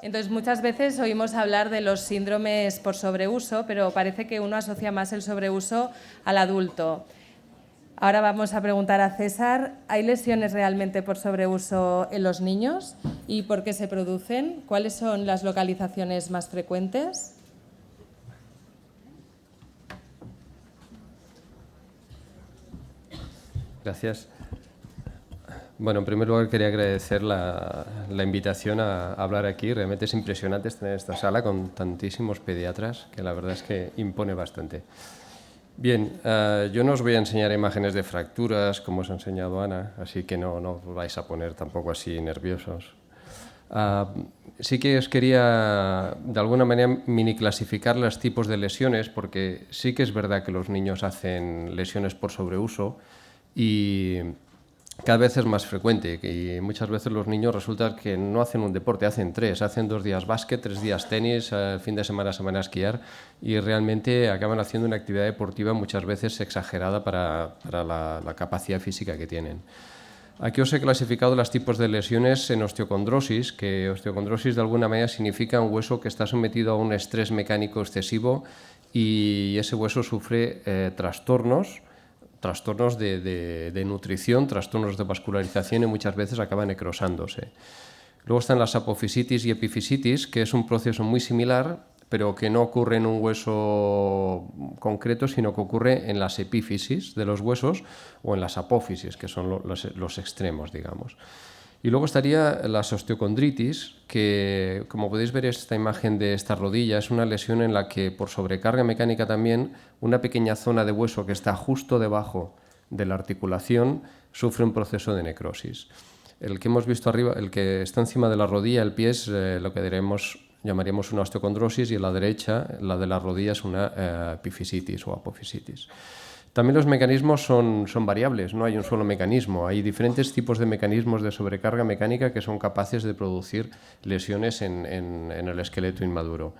Entonces, muchas veces oímos hablar de los síndromes por sobreuso, pero parece que uno asocia más el sobreuso al adulto. Ahora vamos a preguntar a César, ¿hay lesiones realmente por sobreuso en los niños? ¿Y por qué se producen? ¿Cuáles son las localizaciones más frecuentes? Gracias. Bueno, en primer lugar quería agradecer la invitación a hablar aquí. Realmente es impresionante tener esta sala con tantísimos pediatras, que la verdad es que impone bastante. Bien, yo no os voy a enseñar imágenes de fracturas, como os ha enseñado Ana, así que no os vais a poner tampoco así nerviosos. Sí que os quería, de alguna manera, mini clasificar los tipos de lesiones, porque sí que es verdad que los niños hacen lesiones por sobreuso y cada vez es más frecuente, y muchas veces los niños resulta que no hacen un deporte, hacen 3, hacen 2 días básquet, 3 días tenis, el fin de semana se van a esquiar y realmente acaban haciendo una actividad deportiva muchas veces exagerada para la capacidad física que tienen. Aquí os he clasificado los tipos de lesiones en osteocondrosis, que osteocondrosis de alguna manera significa un hueso que está sometido a un estrés mecánico excesivo y ese hueso sufre trastornos de nutrición, trastornos de vascularización y muchas veces acaba necrosándose. Luego están las apofisitis y epifisitis, que es un proceso muy similar, pero que no ocurre en un hueso concreto, sino que ocurre en las epífisis de los huesos o en las apófisis, que son los extremos, digamos. Y luego estaría la osteocondritis, que como podéis ver esta imagen de esta rodilla, es una lesión en la que por sobrecarga mecánica también una pequeña zona de hueso que está justo debajo de la articulación sufre un proceso de necrosis. El que hemos visto arriba, el que está encima de la rodilla, el pie, es lo que llamaríamos una osteocondrosis, y a la derecha, la de la rodilla, es una epifisitis o apofisitis. También los mecanismos son variables, no hay un solo mecanismo. Hay diferentes tipos de mecanismos de sobrecarga mecánica que son capaces de producir lesiones en el esqueleto inmaduro.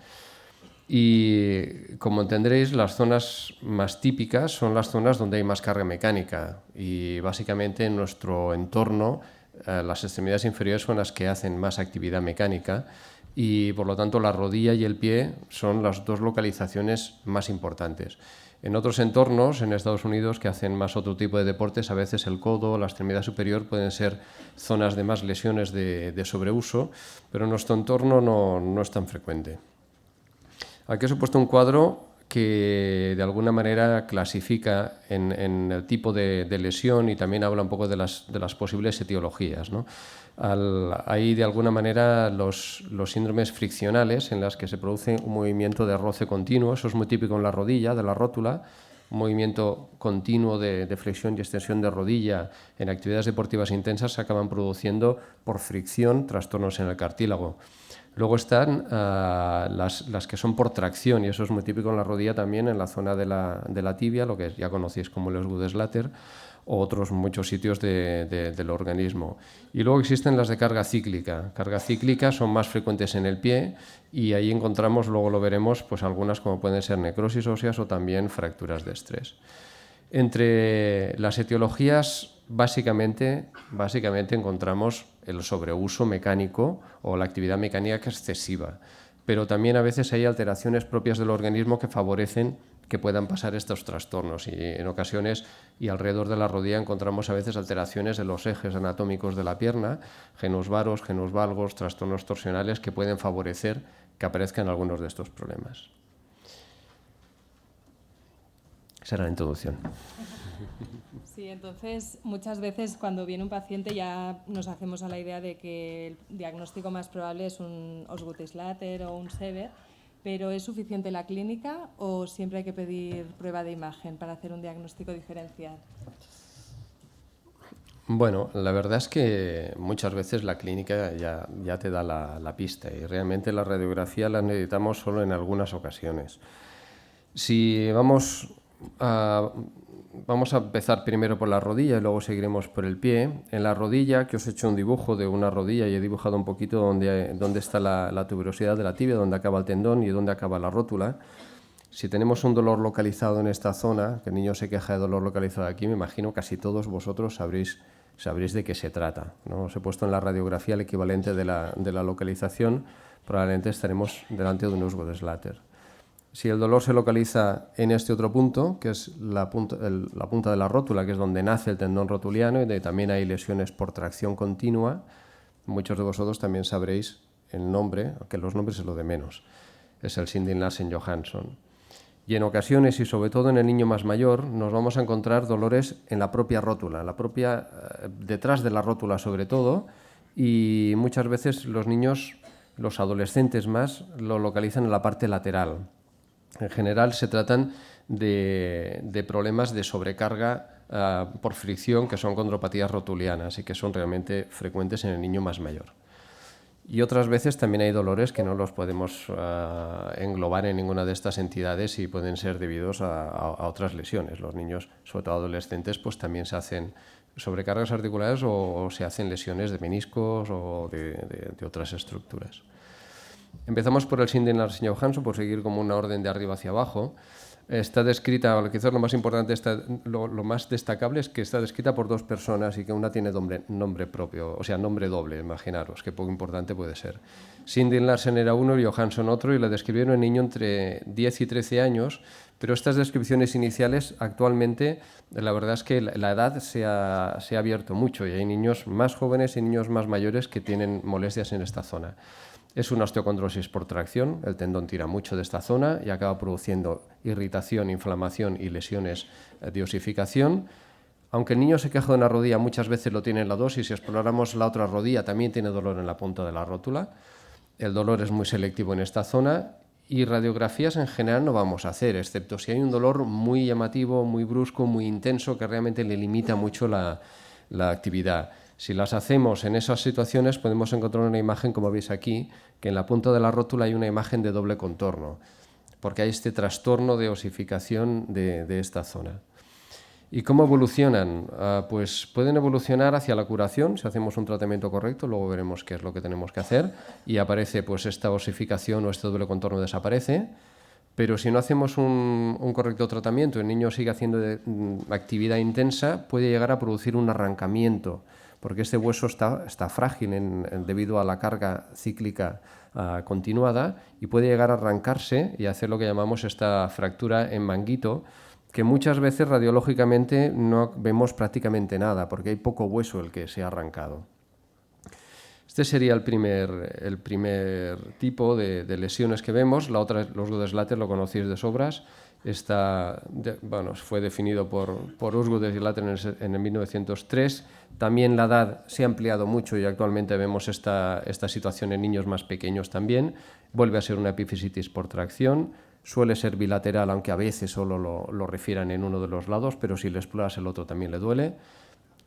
Y como entenderéis, las zonas más típicas son las zonas donde hay más carga mecánica y básicamente en nuestro entorno las extremidades inferiores son las que hacen más actividad mecánica y por lo tanto la rodilla y el pie son las dos localizaciones más importantes. En otros entornos, en Estados Unidos, que hacen más otro tipo de deportes, a veces el codo, la extremidad superior pueden ser zonas de más lesiones de sobreuso, pero en nuestro entorno no es tan frecuente. Aquí os he puesto un cuadro que de alguna manera clasifica en el tipo de lesión y también habla un poco de las posibles etiologías, ¿no? Hay de alguna manera los síndromes friccionales en las que se produce un movimiento de roce continuo, eso es muy típico en la rodilla, de la rótula, un movimiento continuo de flexión y extensión de rodilla en actividades deportivas intensas se acaban produciendo por fricción trastornos en el cartílago. Luego están las que son por tracción, y eso es muy típico en la rodilla también, en la zona de la tibia, lo que ya conocéis como los Gudeslatter, o otros muchos sitios del organismo. Y luego existen las de carga cíclica. Carga cíclica son más frecuentes en el pie y ahí encontramos, luego lo veremos, pues algunas como pueden ser necrosis óseas o también fracturas de estrés. Entre las etiologías, básicamente encontramos el sobreuso mecánico o la actividad mecánica excesiva, pero también a veces hay alteraciones propias del organismo que favorecen que puedan pasar estos trastornos y en ocasiones y alrededor de la rodilla encontramos a veces alteraciones de los ejes anatómicos de la pierna, genus varos, genus valgus, trastornos torsionales que pueden favorecer que aparezcan algunos de estos problemas. Esa era la introducción. Sí, entonces muchas veces cuando viene un paciente ya nos hacemos a la idea de que el diagnóstico más probable es un Osgood-Schlatter o un Sever, pero ¿es suficiente la clínica o siempre hay que pedir prueba de imagen para hacer un diagnóstico diferencial? Bueno, la verdad es que muchas veces la clínica ya te da la pista y realmente la radiografía la necesitamos solo en algunas ocasiones. Si vamos a empezar primero por la rodilla y luego seguiremos por el pie. En la rodilla, que os he hecho un dibujo de una rodilla y he dibujado un poquito dónde está la tuberosidad de la tibia, dónde acaba el tendón y dónde acaba la rótula. Si tenemos un dolor localizado en esta zona, que el niño se queja de dolor localizado aquí, me imagino casi todos vosotros sabréis de qué se trata, ¿no? Os he puesto en la radiografía el equivalente de la localización probablemente estaremos delante de un Usgodeslatter. Si el dolor se localiza en este otro punto, que es la punta de la rótula, que es donde nace el tendón rotuliano y donde también hay lesiones por tracción continua, muchos de vosotros también sabréis el nombre, aunque los nombres es lo de menos, es el Sinding Larsen-Johansson. Y en ocasiones, y sobre todo en el niño más mayor, nos vamos a encontrar dolores en la propia rótula, detrás de la rótula sobre todo, y muchas veces los niños, los adolescentes más, lo localizan en la parte lateral. En general se tratan de problemas de sobrecarga por fricción, que son condropatías rotulianas y que son realmente frecuentes en el niño más mayor. Y otras veces también hay dolores que no los podemos englobar en ninguna de estas entidades y pueden ser debidos a otras lesiones. Los niños, sobre todo adolescentes, pues también se hacen sobrecargas articulares o se hacen lesiones de meniscos o de otras estructuras. Empezamos por el Sinding Larsen-Johansson, por seguir como una orden de arriba hacia abajo. Está descrita, quizás lo más importante, lo más destacable es que está descrita por dos personas y que una tiene nombre propio, o sea, nombre doble, imaginaros, qué poco importante puede ser. Sinding Larsen era uno y Johansson otro, y la describieron en niño entre 10 y 13 años, pero estas descripciones iniciales actualmente, la verdad es que la edad se ha abierto mucho y hay niños más jóvenes y niños más mayores que tienen molestias en esta zona. Es una osteocondrosis por tracción, el tendón tira mucho de esta zona y acaba produciendo irritación, inflamación y lesiones de osificación. Aunque el niño se queja de una rodilla, muchas veces lo tiene en la dos, y si exploramos la otra rodilla también tiene dolor en la punta de la rótula. El dolor es muy selectivo en esta zona y radiografías en general no vamos a hacer, excepto si hay un dolor muy llamativo, muy brusco, muy intenso, que realmente le limita mucho la actividad. Si las hacemos en esas situaciones podemos encontrar una imagen, como veis aquí, que en la punta de la rótula hay una imagen de doble contorno, porque hay este trastorno de osificación de esta zona. ¿Y cómo evolucionan? Pues pueden evolucionar hacia la curación si hacemos un tratamiento correcto, luego veremos qué es lo que tenemos que hacer, y aparece pues esta osificación o este doble contorno desaparece. Pero si no hacemos un correcto tratamiento, el niño sigue haciendo actividad intensa, puede llegar a producir un arrancamiento, porque este hueso está frágil debido a la carga cíclica continuada, y puede llegar a arrancarse y hacer lo que llamamos esta fractura en manguito, que muchas veces radiológicamente no vemos prácticamente nada, porque hay poco hueso el que se ha arrancado. Este sería el primer tipo de lesiones que vemos. La otra, los Usgodeslatter, lo conocéis de sobras. Fue definido por Usgodeslatter en el 1903. También la edad se ha ampliado mucho y actualmente vemos esta situación en niños más pequeños también. Vuelve a ser una epifisitis por tracción. Suele ser bilateral, aunque a veces solo lo refieran en uno de los lados, pero si le exploras el otro también le duele.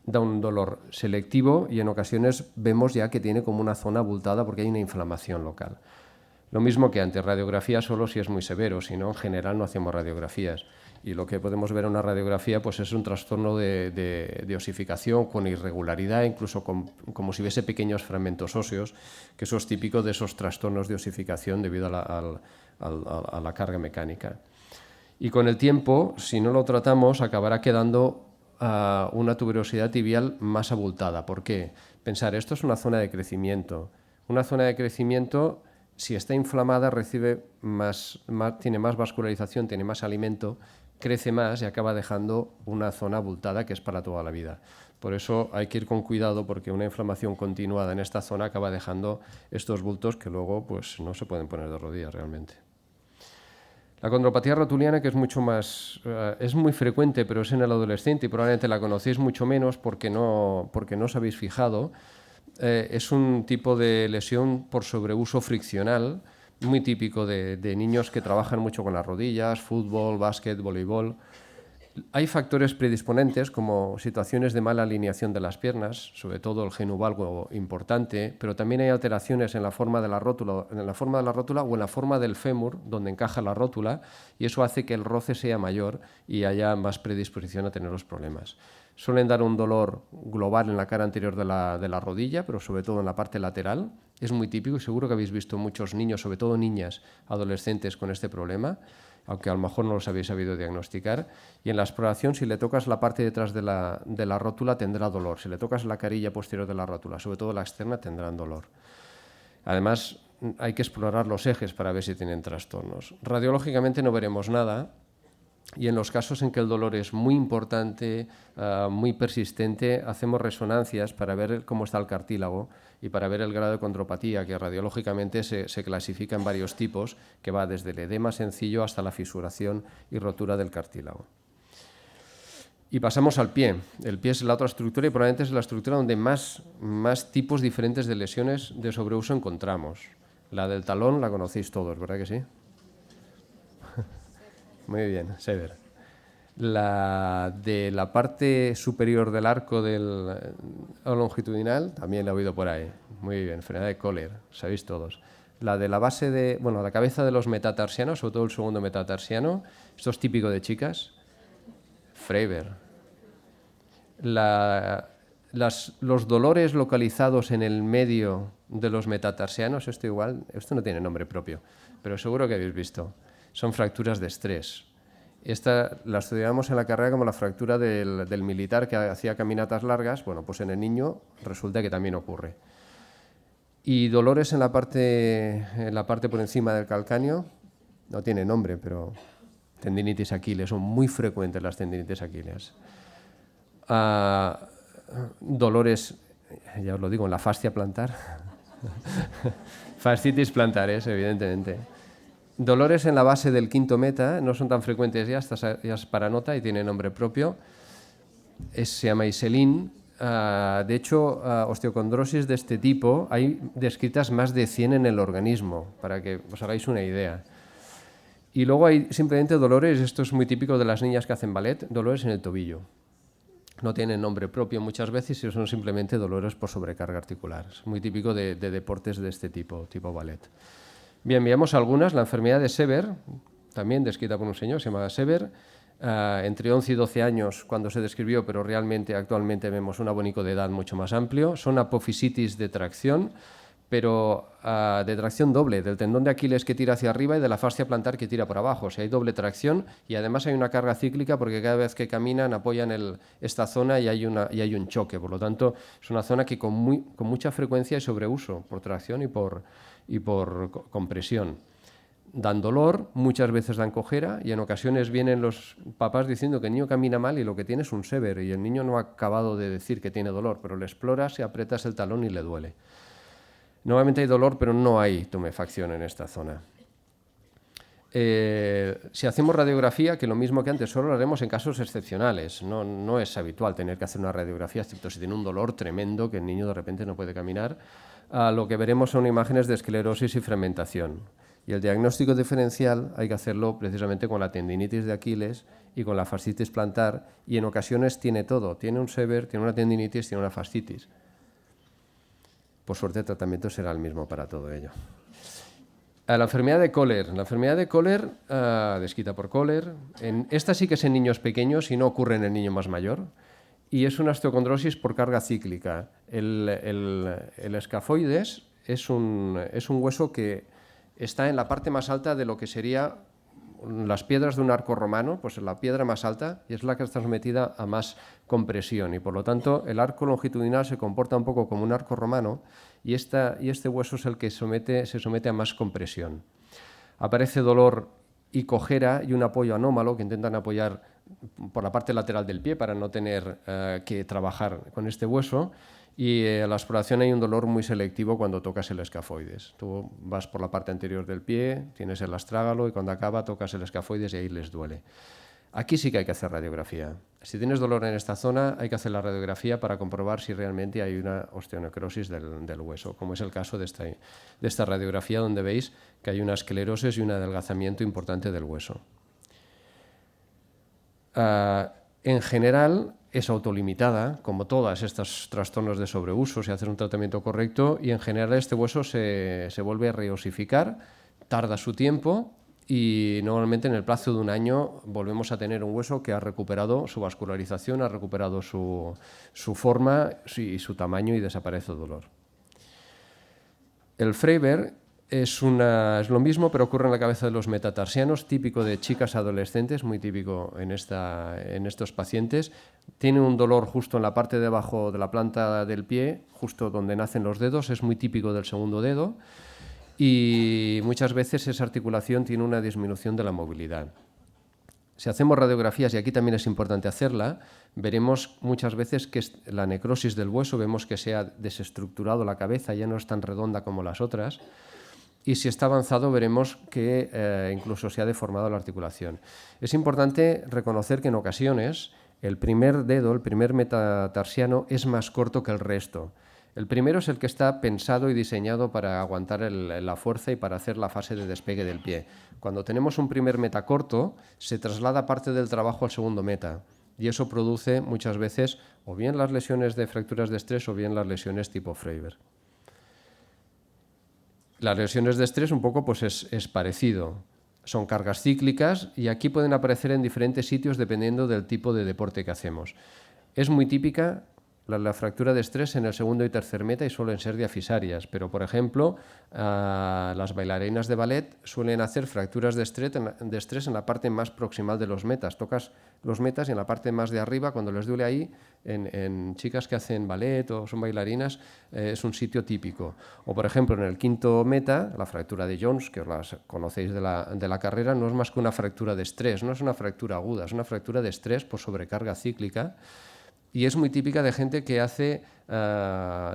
Da un dolor selectivo y en ocasiones vemos ya que tiene como una zona abultada porque hay una inflamación local. Lo mismo que antes, radiografía solo si es muy severo, si no, en general no hacemos radiografías. Y lo que podemos ver en una radiografía pues es un trastorno de osificación con irregularidad, incluso como si hubiese pequeños fragmentos óseos, que eso es típico de esos trastornos de osificación debido a la carga mecánica. Y con el tiempo, si no lo tratamos, acabará quedando una tuberosidad tibial más abultada. ¿Por qué? Pensar, esto es una zona de crecimiento. Una zona de crecimiento, si está inflamada, tiene más vascularización, tiene más alimento, crece más y acaba dejando una zona abultada que es para toda la vida. Por eso hay que ir con cuidado, porque una inflamación continuada en esta zona acaba dejando estos bultos que luego pues, no se pueden poner de rodillas realmente. La condropatía rotuliana, que es mucho más, es muy frecuente, pero es en el adolescente y probablemente la conocéis mucho menos porque no os habéis fijado. Es un tipo de lesión por sobreuso friccional, muy típico de niños que trabajan mucho con las rodillas, fútbol, básquet, voleibol. Hay factores predisponentes como situaciones de mala alineación de las piernas, sobre todo el genu valgo importante, pero también hay alteraciones en la forma de la rótula, o en la forma del fémur donde encaja la rótula, y eso hace que el roce sea mayor y haya más predisposición a tener los problemas. Suelen dar un dolor global en la cara anterior de la rodilla, pero sobre todo en la parte lateral. Es muy típico y seguro que habéis visto muchos niños, sobre todo niñas, adolescentes con este problema, aunque a lo mejor no los habéis sabido diagnosticar. Y en la exploración, si le tocas la parte detrás de la rótula, tendrá dolor. Si le tocas la carilla posterior de la rótula, sobre todo la externa, tendrán dolor. Además, hay que explorar los ejes para ver si tienen trastornos. Radiológicamente no veremos nada, y en los casos en que el dolor es muy importante, muy persistente, hacemos resonancias para ver cómo está el cartílago y para ver el grado de condropatía, que radiológicamente se clasifica en varios tipos, que va desde el edema sencillo hasta la fisuración y rotura del cartílago. Y pasamos al pie. El pie es la otra estructura y probablemente es la estructura donde más tipos diferentes de lesiones de sobreuso encontramos. La del talón la conocéis todos, ¿verdad que sí? Muy bien, Sever. La de la parte superior del arco longitudinal, también la he oído por ahí. Muy bien, enfermedad de Kohler, sabéis todos. La de la base la cabeza de los metatarsianos, sobre todo el segundo metatarsiano, esto es típico de chicas. Freiberg. Los dolores localizados en el medio de los metatarsianos, esto no tiene nombre propio, pero seguro que habéis visto. Son fracturas de estrés. Esta la estudiamos en la carrera como la fractura del militar que hacía caminatas largas. Bueno, pues en el niño resulta que también ocurre. Y dolores en la parte por encima del calcáneo, no tiene nombre, pero tendinitis Aquiles, son muy frecuentes las tendinitis Aquiles. Dolores, ya os lo digo, en la fascia plantar. Fascitis plantares, evidentemente. Dolores en la base del quinto meta, no son tan frecuentes ya es paranota y tiene nombre propio. Se llama Iselin. De hecho, osteocondrosis de este tipo hay descritas más de 100 en el organismo, para que os hagáis una idea. Y luego hay simplemente dolores, esto es muy típico de las niñas que hacen ballet, dolores en el tobillo. No tienen nombre propio muchas veces y son simplemente dolores por sobrecarga articular. Es muy típico de deportes de este tipo ballet. Bien, veamos algunas. La enfermedad de Sever, también descrita por un señor, se llama Sever, entre 11 y 12 años cuando se describió, pero realmente actualmente vemos un abanico de edad mucho más amplio. Son apofisitis de tracción, pero de tracción doble, del tendón de Aquiles que tira hacia arriba y de la fascia plantar que tira por abajo. O sea, hay doble tracción y además hay una carga cíclica porque cada vez que caminan apoyan esta zona y hay un choque. Por lo tanto, es una zona que con mucha frecuencia hay sobreuso por tracción y por compresión. Dan dolor, muchas veces dan cojera y en ocasiones vienen los papás diciendo que el niño camina mal y lo que tiene es un Sever y el niño no ha acabado de decir que tiene dolor, pero le exploras y aprietas el talón y le duele. Normalmente hay dolor, pero no hay tumefacción en esta zona. Si hacemos radiografía, que lo mismo que antes, solo lo haremos en casos excepcionales. No es habitual tener que hacer una radiografía, excepto si tiene un dolor tremendo que el niño de repente no puede caminar. Lo que veremos son imágenes de esclerosis y fragmentación. Y el diagnóstico diferencial hay que hacerlo precisamente con la tendinitis de Aquiles y con la fascitis plantar, y en ocasiones tiene todo. Tiene un Sever, tiene una tendinitis, tiene una fascitis. Por suerte el tratamiento será el mismo para todo ello. La enfermedad de Kohler. La enfermedad de Kohler, descrita por Kohler, esta sí que es en niños pequeños y no ocurre en el niño más mayor, y es una osteocondrosis por carga cíclica. El escafoides es un hueso que está en la parte más alta de lo que sería las piedras de un arco romano, pues la piedra más alta, y es la que está sometida a más compresión, y por lo tanto el arco longitudinal se comporta un poco como un arco romano, y este hueso es el que se somete a más compresión. Aparece dolor y cojera y un apoyo anómalo que intentan apoyar por la parte lateral del pie para no tener que trabajar con este hueso, y a la exploración hay un dolor muy selectivo cuando tocas el escafoides. Tú vas por la parte anterior del pie, tienes el astrágalo y cuando acaba tocas el escafoides y ahí les duele. Aquí sí que hay que hacer radiografía. Si tienes dolor en esta zona, hay que hacer la radiografía para comprobar si realmente hay una osteonecrosis del hueso, como es el caso de esta radiografía, donde veis que hay una esclerosis y un adelgazamiento importante del hueso. En general, es autolimitada, como todos estos trastornos de sobreuso, si haces un tratamiento correcto, y en general este hueso se vuelve a reosificar, tarda su tiempo, y normalmente en el plazo de un año volvemos a tener un hueso que ha recuperado su vascularización, ha recuperado su forma y su tamaño y desaparece el dolor. El Freiberg es lo mismo, pero ocurre en la cabeza de los metatarsianos, típico de chicas adolescentes, muy típico en estos pacientes. Tiene un dolor justo en la parte de abajo de la planta del pie, justo donde nacen los dedos, es muy típico del segundo dedo. y muchas veces esa articulación tiene una disminución de la movilidad. Si hacemos radiografías, y aquí también es importante hacerla, veremos muchas veces que la necrosis del hueso, vemos que se ha desestructurado la cabeza, ya no es tan redonda como las otras, y si está avanzado veremos que incluso se ha deformado la articulación. Es importante reconocer que en ocasiones el primer dedo, el primer metatarsiano, es más corto que el resto. El primero es el que está pensado y diseñado para aguantar la fuerza y para hacer la fase de despegue del pie. Cuando tenemos un primer meta corto, se traslada parte del trabajo al segundo meta y eso produce muchas veces o bien las lesiones de fracturas de estrés o bien las lesiones tipo Freiberg. Las lesiones de estrés un poco pues es parecido. Son cargas cíclicas y aquí pueden aparecer en diferentes sitios dependiendo del tipo de deporte que hacemos. Es muy típica la fractura de estrés en el segundo y tercer meta y suelen ser diafisarias, pero por ejemplo las bailarinas de ballet suelen hacer fracturas de estrés en la parte más proximal de los metas. Tocas los metas y en la parte más de arriba, cuando les duele ahí, en chicas que hacen ballet o son bailarinas, es un sitio típico. O por ejemplo en el quinto meta, la fractura de Jones, que os las conocéis de la carrera, no es más que una fractura de estrés, no es una fractura aguda, es una fractura de estrés por sobrecarga cíclica. Y es muy típica de gente que hace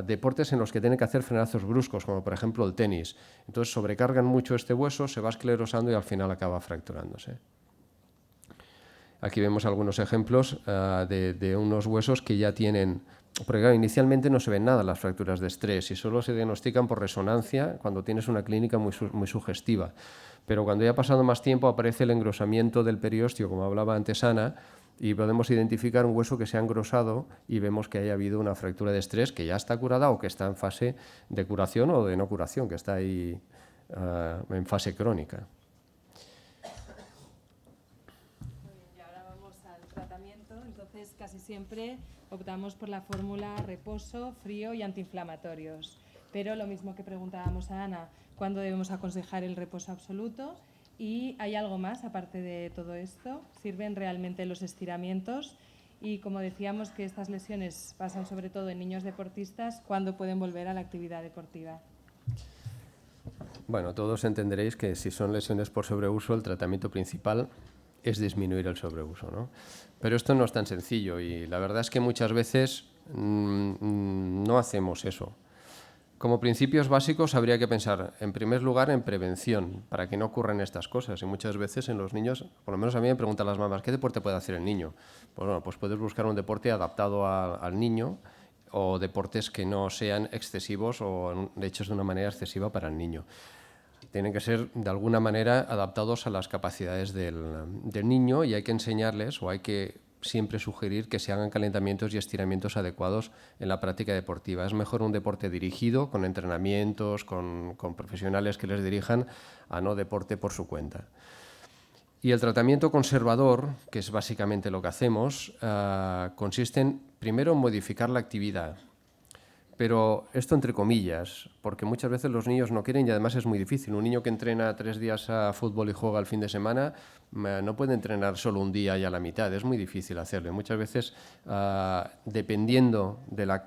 deportes en los que tienen que hacer frenazos bruscos, como por ejemplo el tenis. Entonces sobrecargan mucho este hueso, se va esclerosando y al final acaba fracturándose. Aquí vemos algunos ejemplos de unos huesos que ya tienen... Porque claro, inicialmente no se ven nada las fracturas de estrés y solo se diagnostican por resonancia cuando tienes una clínica muy sugestiva. Pero cuando ya ha pasado más tiempo aparece el engrosamiento del periósteo, como hablaba antes Ana, y podemos identificar un hueso que se ha engrosado y vemos que haya habido una fractura de estrés que ya está curada o que está en fase de curación o de no curación, que está ahí en fase crónica. Muy bien, y ahora vamos al tratamiento. Entonces, casi siempre optamos por la fórmula reposo, frío y antiinflamatorios. Pero lo mismo que preguntábamos a Ana, ¿cuándo debemos aconsejar el reposo absoluto? ¿Y hay algo más aparte de todo esto? ¿Sirven realmente los estiramientos? Y como decíamos que estas lesiones pasan sobre todo en niños deportistas, ¿cuándo pueden volver a la actividad deportiva? Bueno, todos entenderéis que si son lesiones por sobreuso, el tratamiento principal es disminuir el sobreuso, ¿no? Pero esto no es tan sencillo y la verdad es que muchas veces no hacemos eso. Como principios básicos habría que pensar, en primer lugar, en prevención, para que no ocurran estas cosas. Y muchas veces en los niños, por lo menos a mí me preguntan las mamás, ¿qué deporte puede hacer el niño? Pues bueno, pues puedes buscar un deporte adaptado al niño o deportes que no sean excesivos o hechos de una manera excesiva para el niño. Tienen que ser de alguna manera adaptados a las capacidades del niño y hay que enseñarles o hay que siempre sugerir que se hagan calentamientos y estiramientos adecuados en la práctica deportiva. Es mejor un deporte dirigido, con entrenamientos, con profesionales que les dirijan, a no deporte por su cuenta. Y el tratamiento conservador, que es básicamente lo que hacemos, consiste en, primero, modificar la actividad. Pero esto entre comillas, porque muchas veces los niños no quieren y además es muy difícil. Un niño que entrena 3 días a fútbol y juega el fin de semana no puede entrenar solo un día y a la mitad, es muy difícil hacerlo. Y muchas veces, dependiendo de la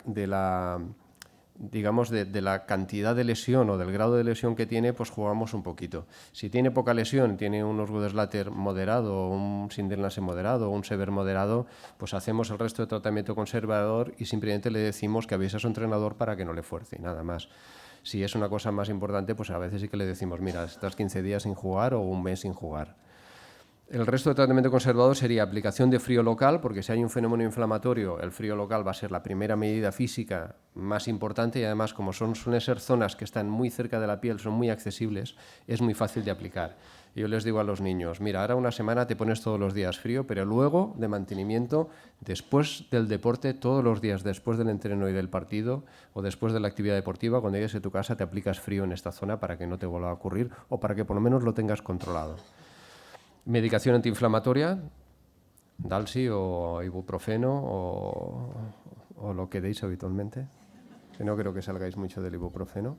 cantidad de lesión o del grado de lesión que tiene, pues jugamos un poquito. Si tiene poca lesión, tiene un Osgood-Schlatter moderado, un Sindelnase moderado o un Sever moderado, pues hacemos el resto de tratamiento conservador y simplemente le decimos que avise a su entrenador para que no le fuerce, nada más. Si es una cosa más importante, pues a veces sí que le decimos, mira, estás 15 días sin jugar o un mes sin jugar. El resto de tratamiento conservador sería aplicación de frío local, porque si hay un fenómeno inflamatorio, el frío local va a ser la primera medida física más importante y además, como suelen ser zonas que están muy cerca de la piel, son muy accesibles, es muy fácil de aplicar. Yo les digo a los niños, mira, ahora una semana te pones todos los días frío, pero luego de mantenimiento, después del deporte, todos los días después del entreno y del partido o después de la actividad deportiva, cuando llegues a tu casa te aplicas frío en esta zona para que no te vuelva a ocurrir o para que por lo menos lo tengas controlado. Medicación antiinflamatoria, Dalsi o ibuprofeno o lo que deis habitualmente, que no creo que salgáis mucho del ibuprofeno.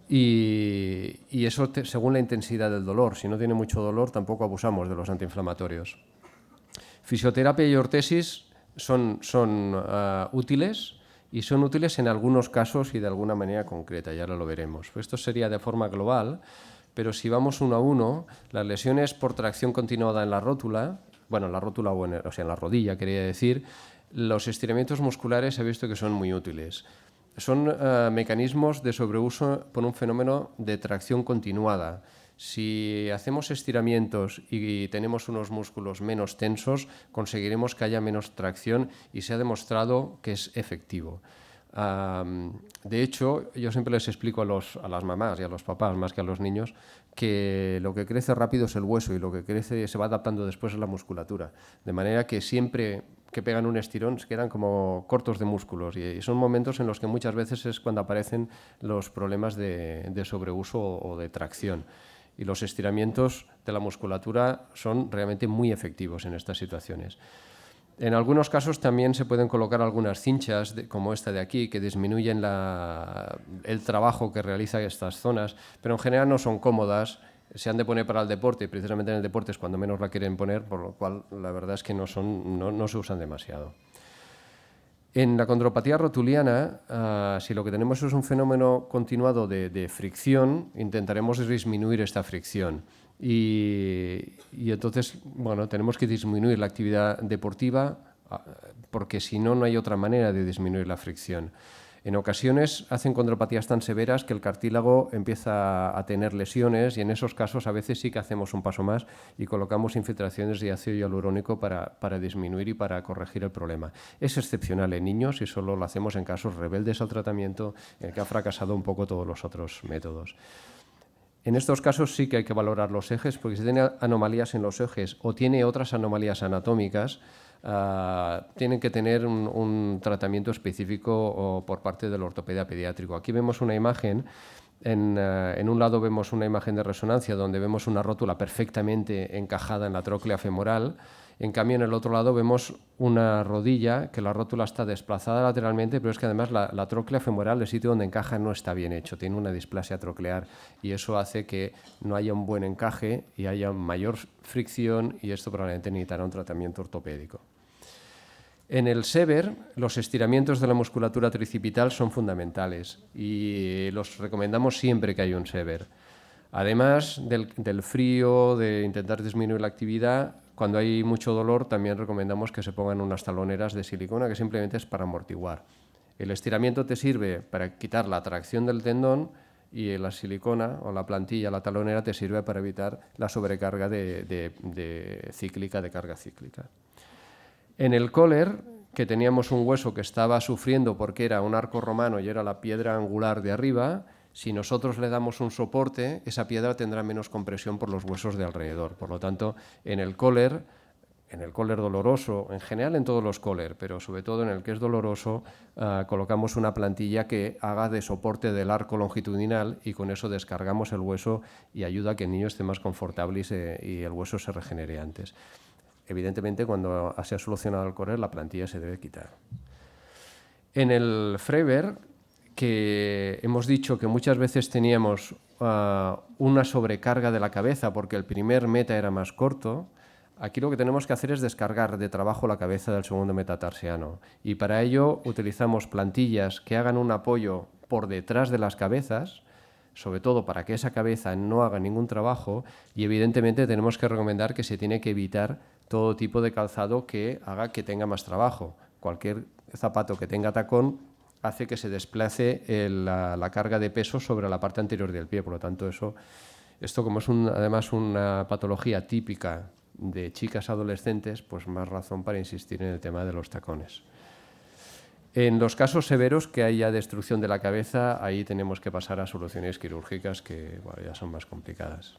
Y eso según la intensidad del dolor. Si no tiene mucho dolor, tampoco abusamos de los antiinflamatorios. Fisioterapia y ortesis son útiles y son útiles en algunos casos y de alguna manera concreta, y ahora lo veremos. Esto sería de forma global, pero si vamos uno a uno, las lesiones por tracción continuada en la rótula, bueno, en la rótula o sea, en la rodilla, quería decir, los estiramientos musculares se ha visto que son muy útiles. Son mecanismos de sobreuso por un fenómeno de tracción continuada. Si hacemos estiramientos y tenemos unos músculos menos tensos, conseguiremos que haya menos tracción y se ha demostrado que es efectivo. De hecho, yo siempre les explico a las mamás y a los papás, más que a los niños, que lo que crece rápido es el hueso y lo que crece se va adaptando después es la musculatura. De manera que siempre que pegan un estirón se quedan como cortos de músculos y son momentos en los que muchas veces es cuando aparecen los problemas de sobreuso o de tracción. Y los estiramientos de la musculatura son realmente muy efectivos en estas situaciones. En algunos casos también se pueden colocar algunas cinchas, como esta de aquí, que disminuyen el trabajo que realiza estas zonas, pero en general no son cómodas, se han de poner para el deporte, y precisamente en el deporte es cuando menos la quieren poner, por lo cual la verdad es que no se usan demasiado. En la condropatía rotuliana, si lo que tenemos es un fenómeno continuado de fricción, intentaremos disminuir esta fricción. Y entonces, bueno, tenemos que disminuir la actividad deportiva porque si no, no hay otra manera de disminuir la fricción. En ocasiones hacen condropatías tan severas que el cartílago empieza a tener lesiones y en esos casos a veces sí que hacemos un paso más y colocamos infiltraciones de ácido hialurónico para disminuir y para corregir el problema. Es excepcional en niños y solo lo hacemos en casos rebeldes al tratamiento en el que ha fracasado un poco todos los otros métodos. En estos casos sí que hay que valorar los ejes, porque si tiene anomalías en los ejes o tiene otras anomalías anatómicas, tienen que tener un tratamiento específico por parte del ortopeda pediátrico. Aquí vemos una imagen, en un lado vemos una imagen de resonancia donde vemos una rótula perfectamente encajada en la tróclea femoral. En cambio, en el otro lado vemos una rodilla que la rótula está desplazada lateralmente, pero es que además la tróclea femoral, el sitio donde encaja, no está bien hecho, tiene una displasia troclear y eso hace que no haya un buen encaje y haya mayor fricción y esto probablemente necesitará un tratamiento ortopédico. En el SEVER, los estiramientos de la musculatura tricipital son fundamentales y los recomendamos siempre que hay un SEVER. Además del frío, de intentar disminuir la actividad, cuando hay mucho dolor también recomendamos que se pongan unas taloneras de silicona que simplemente es para amortiguar. El estiramiento te sirve para quitar la tracción del tendón y la silicona o la plantilla, la talonera, te sirve para evitar la sobrecarga cíclica, de carga cíclica. En el Köhler, que teníamos un hueso que estaba sufriendo porque era un arco romano y era la piedra angular de arriba, si nosotros le damos un soporte, esa piedra tendrá menos compresión por los huesos de alrededor. Por lo tanto, en el Köhler doloroso, en general en todos los Köhler, pero sobre todo en el que es doloroso, colocamos una plantilla que haga de soporte del arco longitudinal y con eso descargamos el hueso y ayuda a que el niño esté más confortable y el hueso se regenere antes. Evidentemente, cuando se ha solucionado el Köhler, la plantilla se debe quitar. En el Freiberg, que hemos dicho que muchas veces teníamos una sobrecarga de la cabeza porque el primer meta era más corto, aquí lo que tenemos que hacer es descargar de trabajo la cabeza del segundo metatarsiano y para ello utilizamos plantillas que hagan un apoyo por detrás de las cabezas, sobre todo para que esa cabeza no haga ningún trabajo y evidentemente tenemos que recomendar que se tiene que evitar todo tipo de calzado que haga que tenga más trabajo. Cualquier zapato que tenga tacón hace que se desplace la carga de peso sobre la parte anterior del pie. Por lo tanto, esto como es además una patología típica de chicas adolescentes, pues más razón para insistir en el tema de los tacones. En los casos severos que haya destrucción de la cabeza, ahí tenemos que pasar a soluciones quirúrgicas que ya son más complicadas.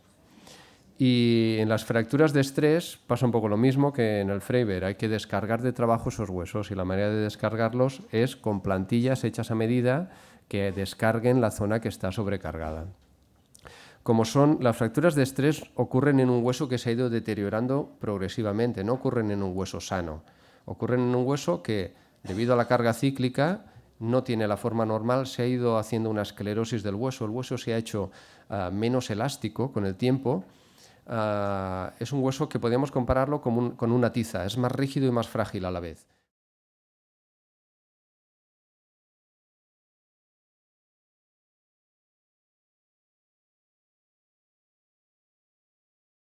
Y en las fracturas de estrés pasa un poco lo mismo que en el Freiberg. Hay que descargar de trabajo esos huesos y la manera de descargarlos es con plantillas hechas a medida que descarguen la zona que está sobrecargada. Como las fracturas de estrés ocurren en un hueso que se ha ido deteriorando progresivamente, no ocurren en un hueso sano. Ocurren en un hueso que, debido a la carga cíclica, no tiene la forma normal, se ha ido haciendo una esclerosis del hueso. El hueso se ha hecho menos elástico con el tiempo. Es un hueso que podríamos compararlo con una tiza, es más rígido y más frágil a la vez.